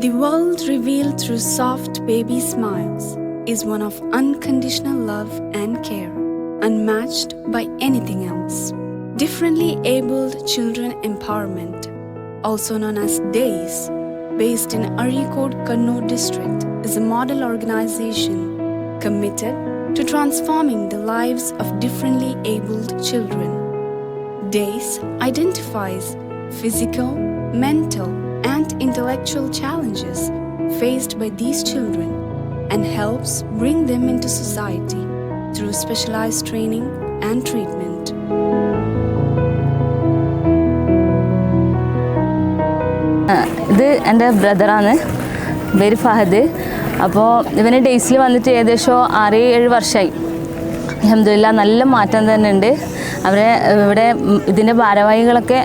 The world revealed through soft baby smiles is one of unconditional love and care, unmatched by anything else. Differently Abled Children Empowerment, also known as DAYS, based in Arikod, Kannur district, is a model organization committed to transforming the lives of differently abled children. DAYS identifies physical, mental, and intellectual challenges faced by these children and helps bring them into society through specialized training and treatment. ഇത് എൻ്റെ ബ്രദറാണ്, പേര് ഫഹദ്. അപ്പോൾ ഇവന് ഡേയ്സിൽ വന്നിട്ട് ഏകദേശം 6-7 വർഷമായി. അൽഹംദുലില്ലാ നല്ല മാറ്റം തന്നെ ഉണ്ട്. അവരെ ഇവിടെ ഇതിൻ്റെ ഭാരവാഹികളൊക്കെ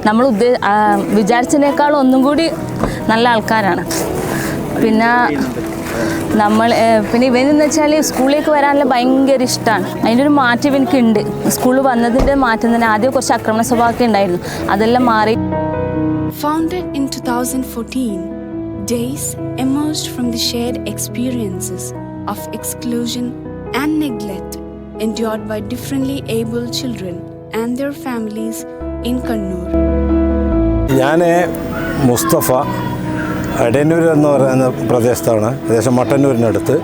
നമ്മൾ വിചാരിച്ചതിനേക്കാളും ഒന്നും കൂടി നല്ല ആൾക്കാരാണ്. പിന്നെ ഇവനെന്ന് വെച്ചാൽ സ്കൂളിലേക്ക് വരാനുള്ള ഭയങ്കര ഇഷ്ടമാണ്. അതിൻ്റെ ഒരു മാറ്റം എനിക്കുണ്ട്. സ്കൂളിൽ വന്നതിൻ്റെ മാറ്റം തന്നെ. ആദ്യം കുറച്ച് ആക്രമണ സ്വഭാവമൊക്കെ ഉണ്ടായിരുന്നു, അതെല്ലാം മാറി. Founded in 2014, DAYS emerged from the shared experiences of exclusion and neglect endured by differently abled children and their families in Kannur. ഞാൻ മുസ്തഫ, എടന്നൂർ എന്ന് പറയുന്ന പ്രദേശത്താണ്, ഏകദേശം മട്ടന്നൂരിനടുത്ത്.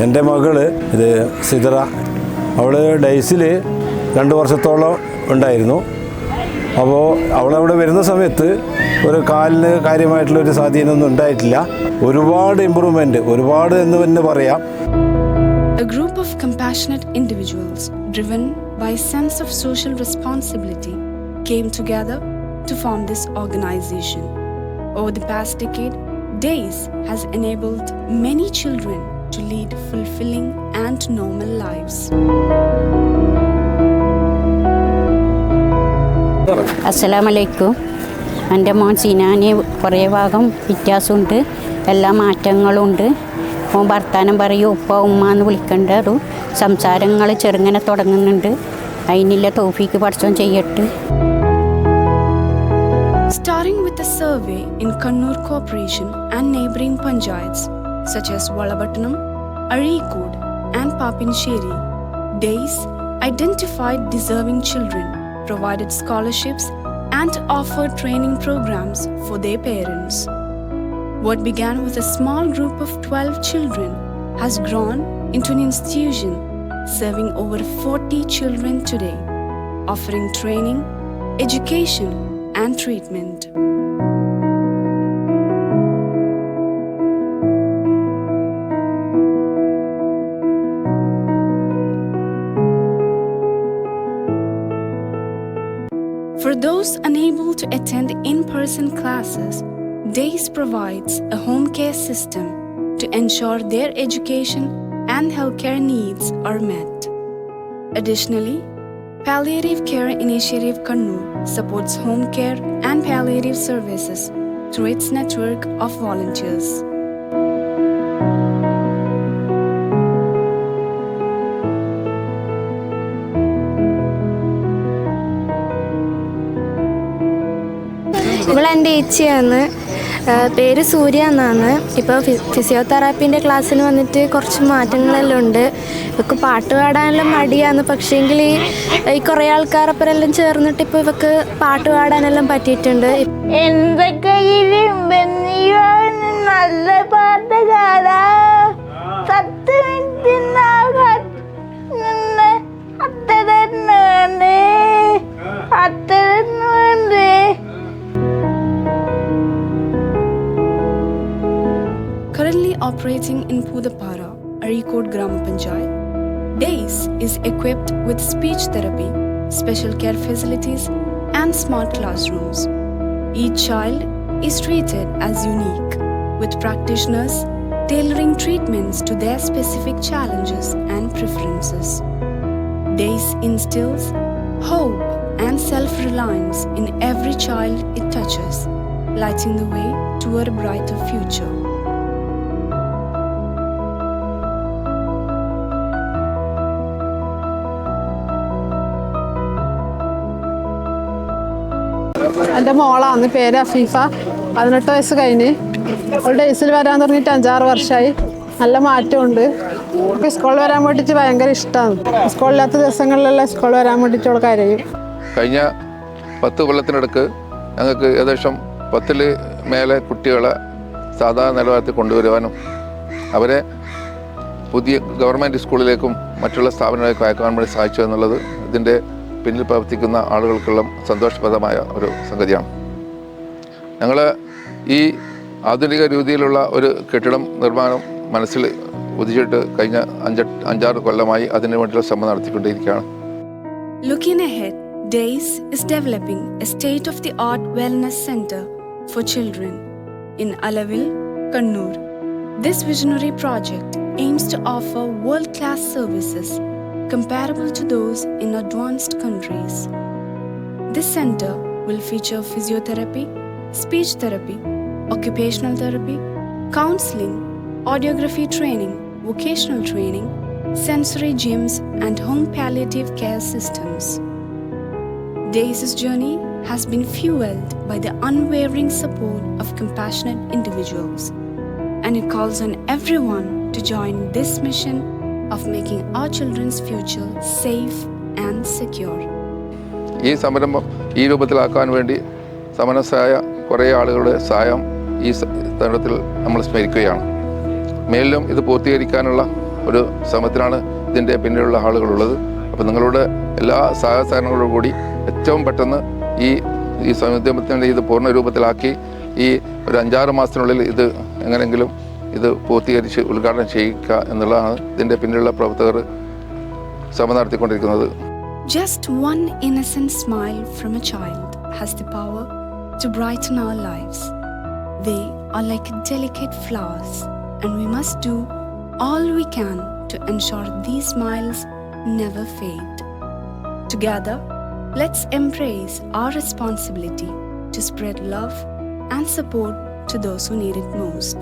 എൻ്റെ മകള് ഇത് സിദ്ര, അവൾ ഡേയ്സിൽ 2 വർഷത്തോളം ഉണ്ടായിരുന്നു. അപ്പോൾ അവളവിടെ വരുന്ന സമയത്ത് ഒരു കാലിന് കാര്യമായിട്ടുള്ളൊരു സ്വാധീനമൊന്നും ഉണ്ടായിട്ടില്ല. ഒരുപാട് ഇമ്പ്രൂവ്മെൻറ്റ്, ഒരുപാട് എന്ന് തന്നെ പറയാം. A group of compassionate individuals driven by a sense of social responsibility came together to form this organization. Over the past decade, DAYS has enabled many children to lead fulfilling and normal lives. അസ്സലാമലൈക്കും. എൻ്റെ മോൻ സിനാന് കുറേ ഭാഗം വ്യത്യാസമുണ്ട്, എല്ലാ മാറ്റങ്ങളുണ്ട്. മോൻ വർത്താനം പറയും, ഉപ്പ ഉമ്മ എന്ന് വിളിക്കേണ്ടതും സംസാരങ്ങൾ ചെറുങ്ങനെ തുടങ്ങുന്നുണ്ട്. അതിനുള്ള തൗഫീക്ക് പഠിച്ചോൻ ചെയ്യട്ടെ. Starting with a survey in Kannur Corporation and neighboring panchayats such as Valabattanam, Arikod and Papincherry, DAYS identified deserving children, provided scholarships and offered training programs for their parents. What began with a small group of 12 children has grown into an institution serving over 40 children today, offering training, education and treatment. For those unable to attend in-person classes, DAYS provides a home care system to ensure their education and healthcare needs are met. Additionally, Palliative Care Initiative Kannur supports home care and palliative services through its network of volunteers. ഇവളെൻ്റെ ചേച്ചിയാണ്, പേര് സൂര്യ എന്നാണ്. ഇപ്പോൾ ഫിസിയോതെറാപ്പീൻ്റെ ക്ലാസ്സിന് വന്നിട്ട് കുറച്ച് മാറ്റങ്ങളെല്ലാം ഉണ്ട്. ഇവൾക്ക് പാട്ട് പാടാനെല്ലാം മടിയാണ്, പക്ഷേങ്കിൽ ഈ കുറേ ആൾക്കാരപ്പുറെല്ലാം ചേർന്നിട്ട് ഇപ്പോൾ ഇവൾക്ക് പാട്ട് പാടാനെല്ലാം പറ്റിയിട്ടുണ്ട്. എന്തൊക്കെ നല്ല പാട്ടുകാരാ, 10 minute Currently operating in Pudapara, Arikod Grama Panchayat, DAYS is equipped with speech therapy, special care facilities, and smart classrooms. Each child is treated as unique, with practitioners tailoring treatments to their specific challenges and preferences. DAYS instills hope and self-reliance in every child it touches, lighting the way toward a brighter future. എൻ്റെ മോളാണ്, പേര് അഫീഫ. 18 വയസ്സ് കഴിഞ്ഞ്. ഒരു ഡേയ്സിൽ വരാൻ തുടങ്ങിയിട്ട് 5-6 വർഷമായി. നല്ല മാറ്റമുണ്ട്. സ്കൂളിൽ വരാൻ വേണ്ടിയിട്ട് ഭയങ്കര ഇഷ്ടമാണ്. സ്കൂളില്ലാത്ത ദിവസങ്ങളിലെല്ലാം സ്കൂളിൽ വരാൻ വേണ്ടിയിട്ട് അവൾ കരയും. കഴിഞ്ഞ 10 കൊല്ലത്തിനടുക്ക് ഞങ്ങൾക്ക് ഏകദേശം 10 മേലെ കുട്ടികളെ സാധാരണ നിലവാരത്തിൽ കൊണ്ടുവരുവാനും അവരെ പുതിയ ഗവൺമെൻറ് സ്കൂളിലേക്കും മറ്റുള്ള സ്ഥാപനങ്ങളിലേക്കും അയക്കാൻ വേണ്ടി സാധിച്ചു എന്നുള്ളത് ഇതിൻ്റെ പിന്നിൽ പ്രവർത്തിക്കുന്ന ആളുകൾക്കുള്ള സന്തോഷപ്രദമായ ഒരു സംഗതിയാണ്. ഞങ്ങൾ ഈ ആധുനിക രീതിയിലുള്ള ഒരു കെട്ടിടം നിർമ്മാണം മനസ്സിൽ ഉദിച്ചിട്ട് കഴിഞ്ഞ 5-6 കൊല്ലമായി അതിനു വേണ്ടിയുള്ള ശ്രമം നടത്തിക്കൊണ്ടിരിക്കുകയാണ്. Looking ahead, DAYS is developing a state-of-the-art wellness center for children in Alavil, Kannur. This visionary project aims to offer world-class services comparable to those in advanced countries. This center will feature physiotherapy, speech therapy, occupational therapy, counseling, audiography training, vocational training, sensory gyms, and home palliative care systems. DAYS' journey has been fueled by the unwavering support of compassionate individuals, and it calls on everyone to join this mission of making our children's future safe and secure. ഈ സംരംഭം ഈ രൂപത്തിലാക്കാൻ വേണ്ടി സമനസ്സായ കുറേ ആളുകളുടെ സഹായം ഈ തരുണത്തിൽ നമ്മൾ സ്മരിക്കുകയാണ്. മേലിലും ഇത് പൂർത്തീകരിക്കാനുള്ള ഒരു ശ്രമത്തിലാണ് ഇതിൻ്റെ പിന്നിലുള്ള ആളുകളുള്ളത്. അപ്പോൾ നിങ്ങളുടെ എല്ലാ സഹകരണങ്ങളോടും കൂടി ഏറ്റവും പെട്ടെന്ന് ഈ സംരംഭത്തിൻ്റെ ഇത് പൂർണ്ണ രൂപത്തിലാക്കി ഈ ഒരു 5-6 മാസത്തിനുള്ളിൽ ഇത് എങ്ങനെയെങ്കിലും ഇത് പൂർത്തീകരിച്ച് ഉദ്ഘാടനം ചെയ്യിക്കുക എന്നുള്ളതാണ് ഇതിൻ്റെ പിന്നിലുള്ള പ്രവർത്തകർ ശ്രമം നടത്തിക്കൊണ്ടിരിക്കുന്നത്. Just one innocent smile from a child has the power to brighten our lives. They are like delicate flowers, and we must do all we can to ensure these smiles never fade. Together, let's embrace our responsibility to spread love and support to those who need it most.